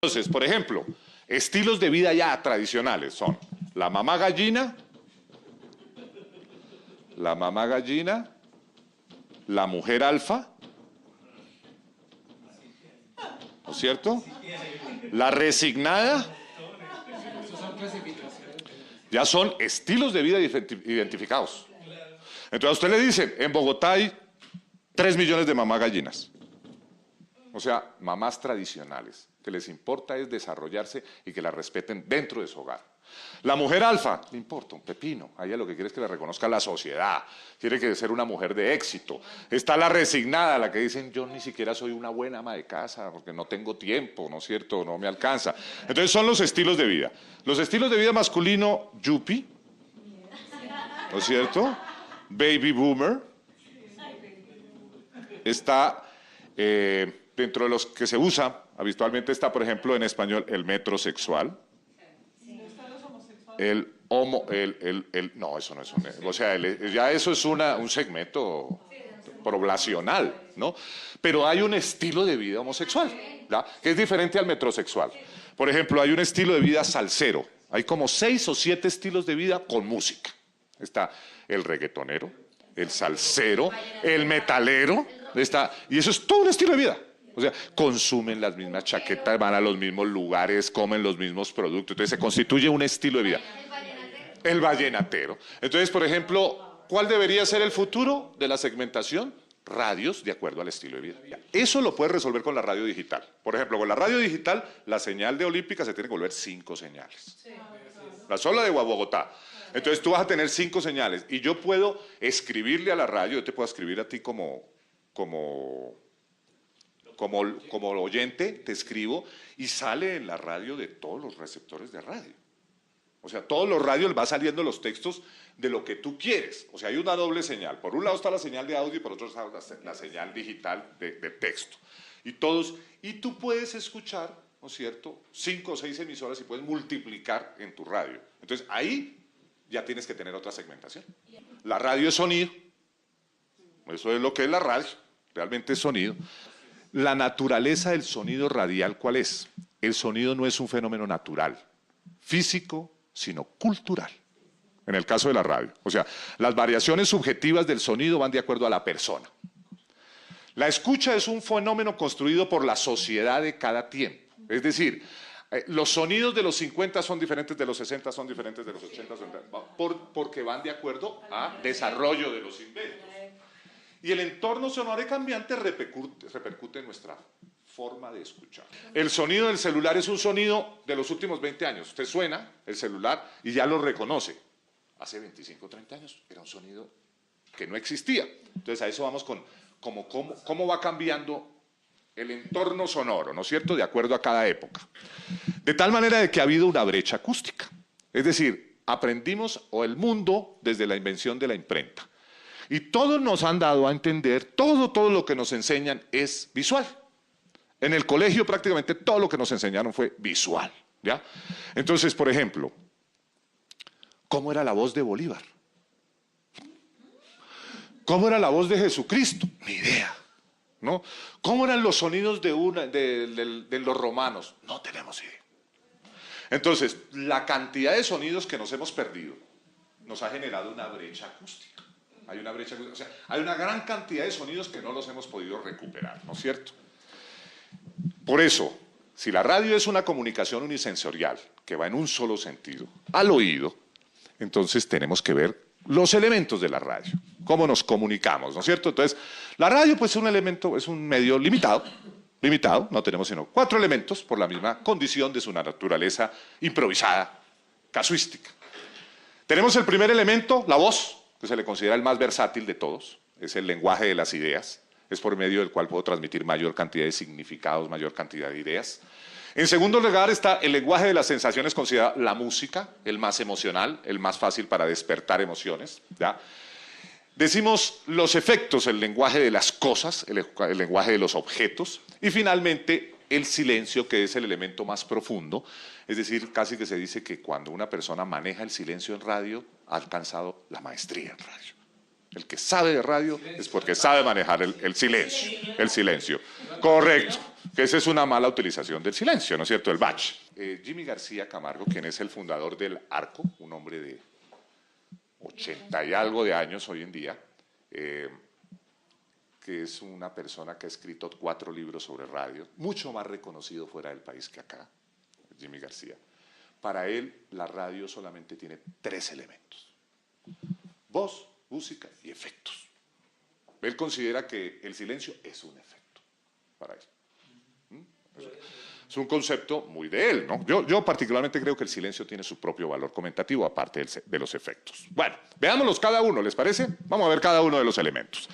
Entonces, por ejemplo, estilos de vida ya tradicionales son la mamá gallina, la mujer alfa, ¿no es cierto? La resignada. Ya son estilos de vida identificados. Entonces a usted le dicen, en Bogotá hay 3 millones de mamás gallinas. O sea, mamás tradicionales, que les importa es desarrollarse y que la respeten dentro de su hogar. La mujer alfa, le importa un pepino, a ella lo que quiere es que la reconozca la sociedad, quiere que ser una mujer de éxito. Está la resignada, la que dicen, yo ni siquiera soy una buena ama de casa porque no tengo tiempo, ¿no es cierto?, no me alcanza. Entonces son los estilos de vida. Los estilos de vida masculino, yuppie, ¿no es cierto?, baby boomer, está dentro de los que se usa, habitualmente está, por ejemplo, en español, el metrosexual. No, eso no es o sea, ya eso es un segmento poblacional, ¿no? Pero hay un estilo de vida homosexual, ¿ya?, que es diferente al metrosexual. Por ejemplo, hay un estilo de vida salsero. Hay como 6 o 7 estilos de vida con música. Está el reggaetonero, el salsero, el metalero, y eso es todo un estilo de vida. O sea, consumen las mismas chaquetas, van a los mismos lugares, comen los mismos productos. Entonces se constituye un estilo de vida. El vallenatero. Entonces, por ejemplo, ¿cuál debería ser el futuro de la segmentación? Radios de acuerdo al estilo de vida. Eso lo puedes resolver con la radio digital. Por ejemplo, con la radio digital, la señal de Olímpica se tiene que volver 5 señales. La sola de Bogotá. Entonces tú vas a tener 5 señales. Y yo puedo escribirle a la radio, yo te puedo escribir a ti como oyente, te escribo, y sale en la radio de todos los receptores de radio. O sea, todos los radios va saliendo los textos de lo que tú quieres. O sea, hay una doble señal. Por un lado está la señal de audio y por otro está la señal digital de texto. Y tú puedes escuchar, ¿no es cierto?, 5 o 6 emisoras y puedes multiplicar en tu radio. Entonces, ahí ya tienes que tener otra segmentación. La radio es sonido. Eso es lo que es la radio. Realmente es sonido. La naturaleza del sonido radial, ¿cuál es? El sonido no es un fenómeno natural, físico, sino cultural, en el caso de la radio. O sea, las variaciones subjetivas del sonido van de acuerdo a la persona. La escucha es un fenómeno construido por la sociedad de cada tiempo. Es decir, los sonidos de los 50 son diferentes de los 60, son diferentes de los 80, porque van de acuerdo a desarrollo de los inventos. Y el entorno sonoro y cambiante repercute en nuestra forma de escuchar. El sonido del celular es un sonido de los últimos 20 años. Usted suena el celular y ya lo reconoce. Hace 25 o 30 años era un sonido que no existía. Entonces a eso vamos con cómo va cambiando el entorno sonoro, ¿no es cierto?, de acuerdo a cada época. De tal manera de que ha habido una brecha acústica. Es decir, aprendimos el mundo desde la invención de la imprenta. Y todos nos han dado a entender, todo lo que nos enseñan es visual. En el colegio prácticamente todo lo que nos enseñaron fue visual, ¿ya? Entonces, por ejemplo, ¿cómo era la voz de Bolívar? ¿Cómo era la voz de Jesucristo? Ni idea, ¿no? ¿Cómo eran los sonidos de los romanos? No tenemos idea. Entonces, la cantidad de sonidos que nos hemos perdido nos ha generado una brecha acústica. Hay una brecha, o sea, hay una gran cantidad de sonidos que no los hemos podido recuperar, ¿no es cierto? Por eso, si la radio es una comunicación unisensorial, que va en un solo sentido, al oído, entonces tenemos que ver los elementos de la radio, cómo nos comunicamos, ¿no es cierto? Entonces, la radio pues es un elemento, es un medio limitado, no tenemos sino 4 elementos por la misma condición de su naturaleza improvisada, casuística. Tenemos el primer elemento, la voz, que se le considera el más versátil de todos, es el lenguaje de las ideas, es por medio del cual puedo transmitir mayor cantidad de significados, mayor cantidad de ideas. En segundo lugar está el lenguaje de las sensaciones, considerado la música, el más emocional, el más fácil para despertar emociones, ¿ya? Decimos los efectos, el lenguaje de las cosas, el lenguaje de los objetos, y finalmente el silencio, que es el elemento más profundo, es decir, casi que se dice que cuando una persona maneja el silencio en radio, ha alcanzado la maestría en radio. El que sabe de radio es porque sabe manejar el silencio. El silencio. Correcto. Que esa es una mala utilización del silencio, ¿no es cierto? El batch. Jimmy García Camargo, quien es el fundador del Arco, un hombre de 80 y algo de años hoy en día, que es una persona que ha escrito 4 libros sobre radio, mucho más reconocido fuera del país que acá, Jimmy García. Para él, la radio solamente tiene 3 elementos: voz, música y efectos. Él considera que el silencio es un efecto para él. Es un concepto muy de él, ¿no? Yo particularmente creo que el silencio tiene su propio valor comentativo, aparte de los efectos. Bueno, veámoslos cada uno, ¿les parece? Vamos a ver cada uno de los elementos.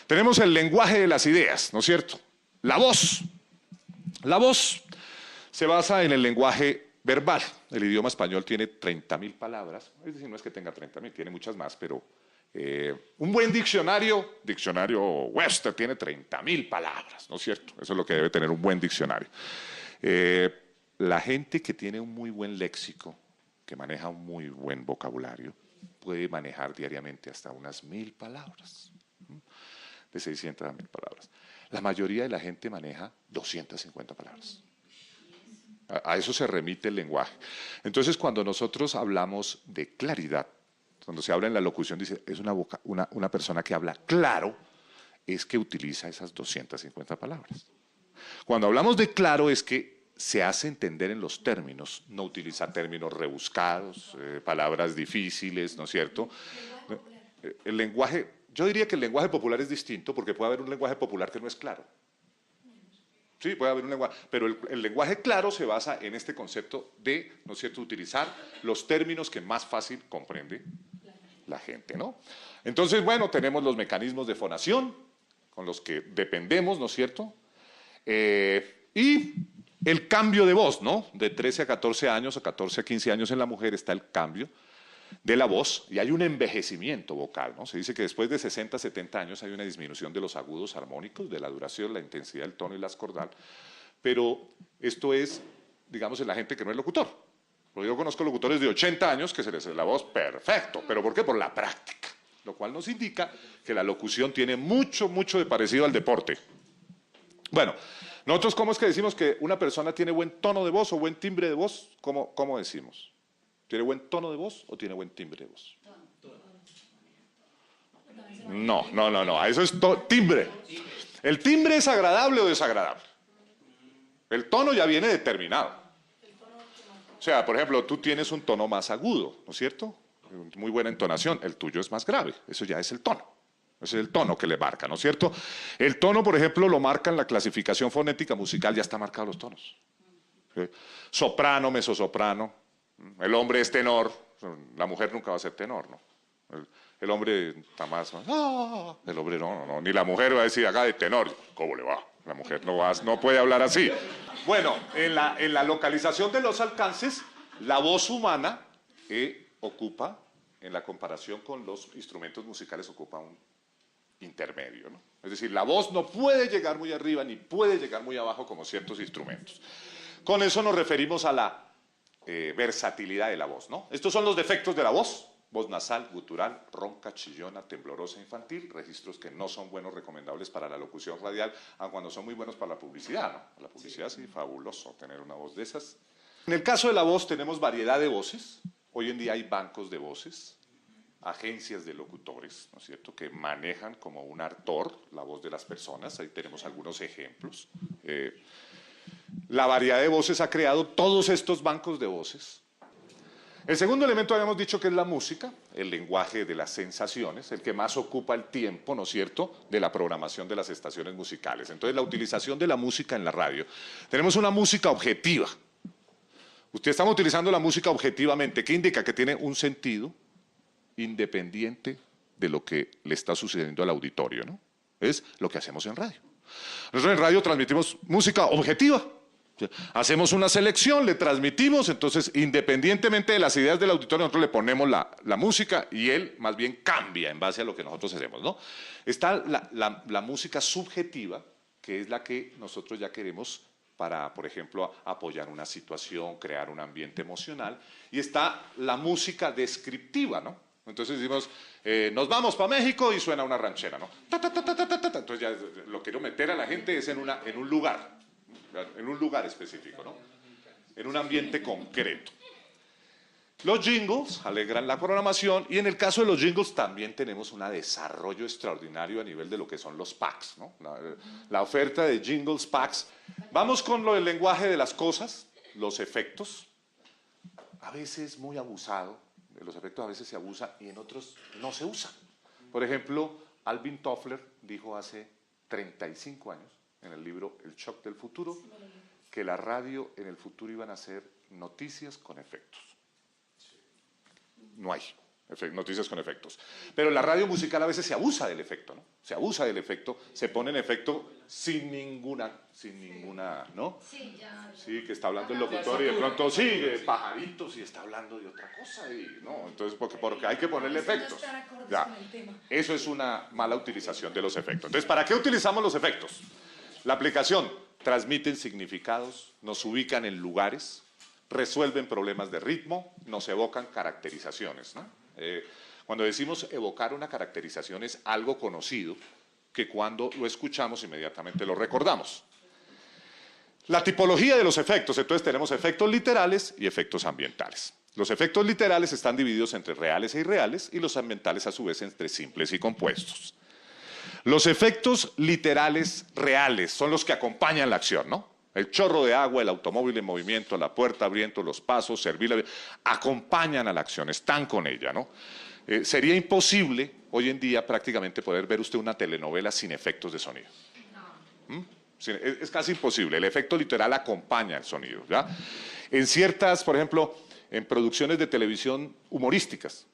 Tenemos el lenguaje de las ideas, ¿no es cierto? La voz. La voz se basa en el lenguaje verbal. El idioma español tiene 30.000 palabras. Es decir, no es que tenga 30.000, tiene muchas más, pero un buen diccionario Webster, tiene 30.000 palabras, ¿no es cierto? Eso es lo que debe tener un buen diccionario. La gente que tiene un muy buen léxico, que maneja un muy buen vocabulario, puede manejar diariamente hasta unas 1.000 palabras, de 600 a 1.000 palabras. La mayoría de la gente maneja 250 palabras. A eso se remite el lenguaje. Entonces, cuando nosotros hablamos de claridad, cuando se habla en la locución, dice, es una persona que habla claro, es que utiliza esas 250 palabras. Cuando hablamos de claro, es que se hace entender en los términos, no utiliza términos rebuscados, palabras difíciles, ¿no es cierto? El lenguaje, yo diría que el lenguaje popular es distinto, porque puede haber un lenguaje popular que no es claro. Sí, puede haber un lenguaje, pero el lenguaje claro se basa en este concepto de, ¿no es cierto?, utilizar los términos que más fácil comprende la gente, ¿no? Entonces, bueno, tenemos los mecanismos de fonación con los que dependemos, ¿no es cierto? Y el cambio de voz, ¿no? De 13 a 14 años o 14 a 15 años en la mujer está el cambio de la voz y hay un envejecimiento vocal, ¿no? Se dice que después de 60, 70 años hay una disminución de los agudos armónicos, de la duración, la intensidad del tono y la ascordal, pero esto es, digamos, en la gente que no es locutor. Porque yo conozco locutores de 80 años que se les hace la voz perfecto, ¿pero por qué? Por la práctica, lo cual nos indica que la locución tiene mucho, mucho de parecido al deporte. Bueno, nosotros, ¿cómo es que decimos que una persona tiene buen tono de voz o buen timbre de voz? ¿Cómo decimos? ¿Tiene buen tono de voz o tiene buen timbre de voz? No. Eso es timbre. ¿El timbre es agradable o desagradable? El tono ya viene determinado. O sea, por ejemplo, tú tienes un tono más agudo, ¿no es cierto? Muy buena entonación. El tuyo es más grave. Eso ya es el tono. Ese es el tono que le marca, ¿no es cierto? El tono, por ejemplo, lo marca en la clasificación fonética musical, ya está marcado los tonos. ¿Sí? Soprano, mezzosoprano. El hombre es tenor, la mujer nunca va a ser tenor, ¿no? El hombre está más, el hombre no, ni la mujer va a decir acá de tenor, ¿cómo le va? La mujer no puede hablar así. Bueno, en la localización de los alcances, la voz humana ocupa, en la comparación con los instrumentos musicales, ocupa un intermedio, ¿no? Es decir, la voz no puede llegar muy arriba ni puede llegar muy abajo como ciertos instrumentos. Con eso nos referimos a la versatilidad de la voz, ¿no? Estos son los defectos de la voz: voz nasal, gutural, ronca, chillona, temblorosa, infantil, registros que no son buenos, recomendables para la locución radial, aun cuando son muy buenos para la publicidad, ¿no? Para la publicidad sí, fabuloso tener una voz de esas. En el caso de la voz tenemos variedad de voces. Hoy en día hay bancos de voces, agencias de locutores, ¿no es cierto?, que manejan como un actor la voz de las personas. Ahí tenemos algunos ejemplos. La variedad de voces ha creado todos estos bancos de voces. El segundo elemento habíamos dicho que es la música, el lenguaje de las sensaciones, el que más ocupa el tiempo, ¿no es cierto?, de la programación de las estaciones musicales. Entonces, la utilización de la música en la radio. Tenemos una música objetiva. Estamos utilizando la música objetivamente, que indica que tiene un sentido independiente de lo que le está sucediendo al auditorio, ¿no? Es lo que hacemos en radio. Nosotros en radio transmitimos música objetiva. Hacemos una selección, le transmitimos, entonces independientemente de las ideas del auditorio, nosotros le ponemos la música y él más bien cambia en base a lo que nosotros hacemos, ¿no? Está la música subjetiva, que es la que nosotros ya queremos para, por ejemplo, apoyar una situación, crear un ambiente emocional, y está la música descriptiva, ¿no? Entonces decimos, nos vamos para México y suena una ranchera, ¿no? Ta, ta, ta, ta, ta, ta, ta. Entonces ya lo quiero meter a la gente es en un lugar específico, ¿no? En un ambiente concreto. Los jingles alegran la programación y en el caso de los jingles también tenemos un desarrollo extraordinario a nivel de lo que son los packs, ¿no? La oferta de jingles, packs. Vamos con lo del lenguaje de las cosas, los efectos. A veces muy abusado, de los efectos a veces se abusa y en otros no se usan. Por ejemplo, Alvin Toffler dijo hace 35 años en el libro El shock del futuro que la radio en el futuro iban a ser noticias con efectos. No hay noticias con efectos. Pero la radio musical a veces se abusa del efecto, ¿no? Se abusa del efecto, se pone en efecto sin ninguna, ¿no? Sí, ya. Sí, que está hablando el locutor y de pronto sigue pajaritos y está hablando de otra cosa y no, entonces porque hay que ponerle efectos. Ya. Eso es una mala utilización de los efectos. Entonces, ¿para qué utilizamos los efectos? La aplicación transmiten significados, nos ubican en lugares, resuelven problemas de ritmo, nos evocan caracterizaciones, ¿no? Cuando decimos evocar una caracterización es algo conocido que cuando lo escuchamos inmediatamente lo recordamos. La tipología de los efectos, entonces tenemos efectos literales y efectos ambientales. Los efectos literales están divididos entre reales e irreales y los ambientales a su vez entre simples y compuestos. Los efectos literales reales son los que acompañan la acción, ¿no? El chorro de agua, el automóvil en movimiento, la puerta abriendo, los pasos, servir, acompañan a la acción, están con ella, ¿no? Sería imposible hoy en día prácticamente poder ver usted una telenovela sin efectos de sonido. Es casi imposible, el efecto literal acompaña el sonido, ¿ya? En ciertas, por ejemplo, en producciones de televisión humorísticas,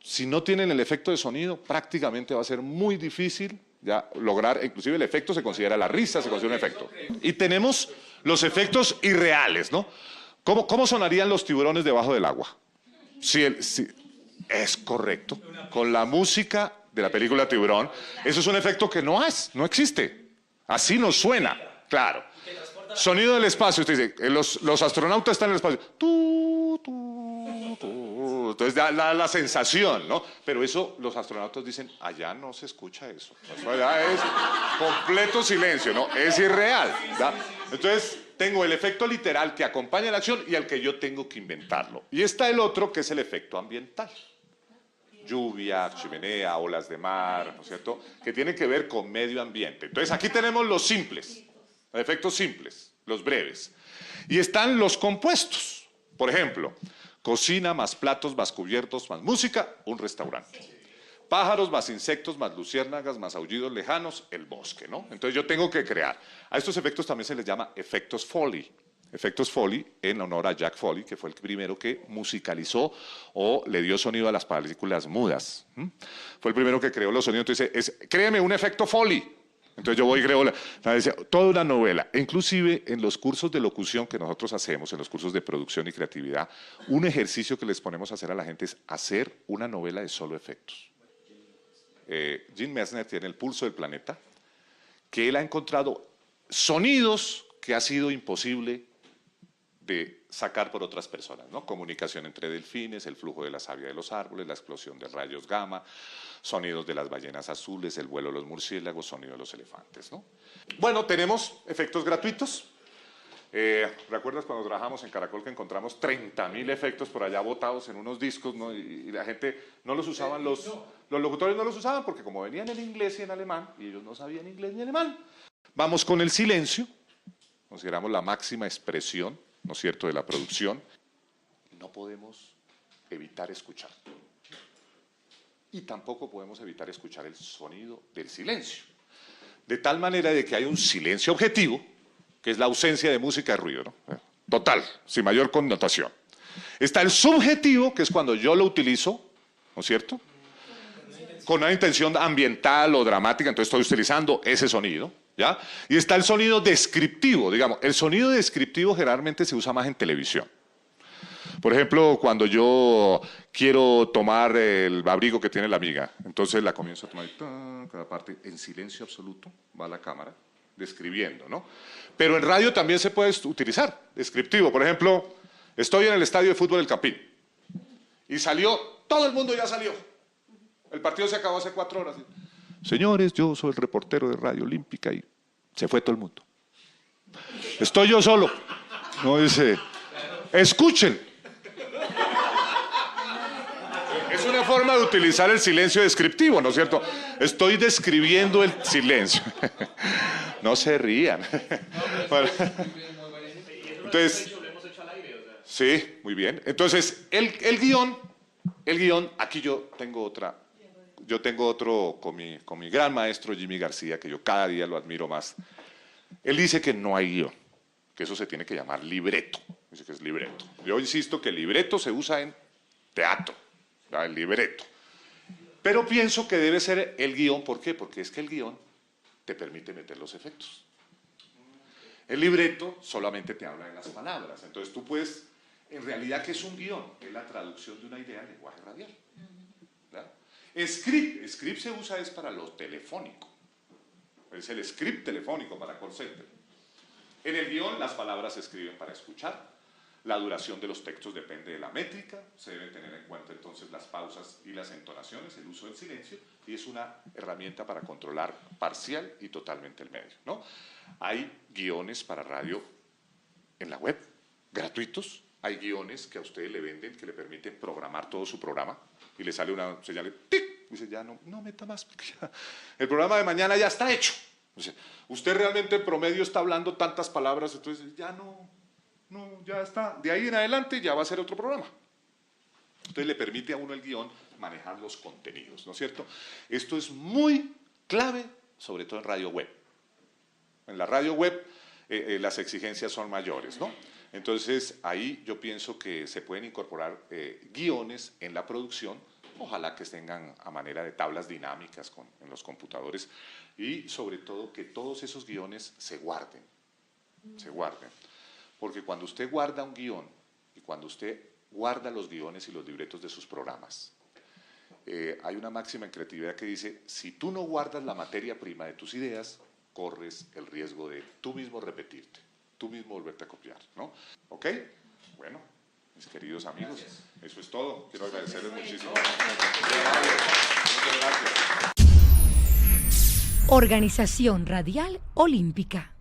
si no tienen el efecto de sonido, prácticamente va a ser muy difícil ya lograr, inclusive el efecto se considera la risa, se considera un efecto. Y tenemos los efectos irreales, ¿no? ¿Cómo sonarían los tiburones debajo del agua? Es correcto, con la música de la película Tiburón, eso es un efecto que no existe, así nos suena, claro. Sonido del espacio, usted dice, los astronautas están en el espacio, entonces da la sensación, ¿no? Pero eso los astronautas dicen, allá no se escucha eso allá es completo silencio, ¿no? Es irreal, ¿da? Entonces tengo el efecto literal que acompaña la acción y al que yo tengo que inventarlo. Y está el otro que es el efecto ambiental. Lluvia, chimenea, olas de mar, ¿no es cierto? Que tienen que ver con medio ambiente. Entonces aquí tenemos los simples, los efectos simples, los breves. Y están los compuestos. Por ejemplo, cocina más platos más cubiertos más música, un restaurante. Pájaros más insectos más luciérnagas más aullidos lejanos, el bosque, ¿no? Entonces yo tengo que crear. A estos efectos también se les llama efectos Foley. Efectos Foley en honor a Jack Foley, que fue el primero que musicalizó o le dio sonido a las películas mudas. Fue el primero que creó los sonidos. Entonces, créeme un efecto Foley. Entonces yo voy y creo toda una novela. Inclusive en los cursos de locución que nosotros hacemos, en los cursos de producción y creatividad, un ejercicio que les ponemos a hacer a la gente es hacer una novela de solo efectos. Jim Messner tiene El pulso del planeta, que él ha encontrado sonidos que ha sido imposible de sacar por otras personas, ¿no? Comunicación entre delfines, el flujo de la savia de los árboles, la explosión de rayos gamma, sonidos de las ballenas azules, el vuelo de los murciélagos, sonido de los elefantes, ¿no? Bueno, tenemos efectos gratuitos. ¿Recuerdas cuando trabajamos en Caracol que encontramos 30.000 efectos por allá botados en unos discos, ¿no? Y la gente no los usaban, los locutores no los usaban porque como venían en inglés y en alemán, y ellos no sabían inglés ni alemán. Vamos con el silencio, consideramos la máxima expresión, ¿no es cierto?, de la producción. No podemos evitar escuchar. Y tampoco podemos evitar escuchar el sonido del silencio. De tal manera de que hay un silencio objetivo, que es la ausencia de música de ruido, ¿no? Total, sin mayor connotación. Está el subjetivo, que es cuando yo lo utilizo, ¿no es cierto?, con una intención ambiental o dramática, entonces estoy utilizando ese sonido, ¿ya? Y está el sonido descriptivo, digamos. El sonido descriptivo generalmente se usa más en televisión. Por ejemplo, cuando yo quiero tomar el abrigo que tiene la amiga, entonces la comienzo a tomar, cada parte en silencio absoluto, va la cámara, describiendo, ¿no? Pero en radio también se puede utilizar, descriptivo. Por ejemplo, estoy en el estadio de fútbol del Campín Y salió, todo el mundo ya salió. El partido se acabó hace 4 horas. Señores, yo soy el reportero de Radio Olímpica y se fue todo el mundo. Estoy yo solo. No dice, escuchen. Es una forma de utilizar el silencio descriptivo, ¿no es cierto? Estoy describiendo el silencio. No se rían. Bueno, entonces, sí, muy bien. Entonces, el guión, aquí yo tengo otro con mi gran maestro Jimmy García, que yo cada día lo admiro más. Él dice que no hay guión, que eso se tiene que llamar libreto. Dice que es libreto. Yo insisto que el libreto se usa en teatro, el libreto. Pero pienso que debe ser el guión. ¿Por qué? Porque es que el guión te permite meter los efectos. El libreto solamente te habla de las palabras. Entonces tú puedes, en realidad, ¿qué es un guión? Es la traducción de una idea en lenguaje radial. ¿Verdad? Script se usa es para lo telefónico. Es el script telefónico para call center. En el guión las palabras se escriben para escuchar. La duración de los textos depende de la métrica. Se deben tener en cuenta entonces las pausas y las entonaciones, el uso del silencio, y es una herramienta para controlar parcial y totalmente el medio, ¿no? Hay guiones para radio en la web, gratuitos. Hay guiones que a ustedes le venden que le permiten programar todo su programa y le sale una señal de tic. Dice, ya no meta más, porque ya, el programa de mañana ya está hecho. O sea, usted realmente en promedio está hablando tantas palabras, entonces ya no, ya está. De ahí en adelante ya va a ser otro programa. Entonces le permite a uno el guión manejar los contenidos, ¿no es cierto? Esto es muy clave, sobre todo en radio web. En la radio web las exigencias son mayores, ¿no? Entonces ahí yo pienso que se pueden incorporar guiones en la producción. Ojalá que tengan a manera de tablas dinámicas en los computadores y sobre todo que todos esos guiones se guarden, porque cuando usted guarda un guión y cuando usted guarda los guiones y los libretos de sus programas, hay una máxima en creatividad que dice, si tú no guardas la materia prima de tus ideas, corres el riesgo de tú mismo repetirte, tú mismo volverte a copiar, ¿no? ¿Ok? Bueno. Mis queridos amigos, eso es todo. Quiero agradecerles muchísimo. Muchas gracias. Organización Radial Olímpica.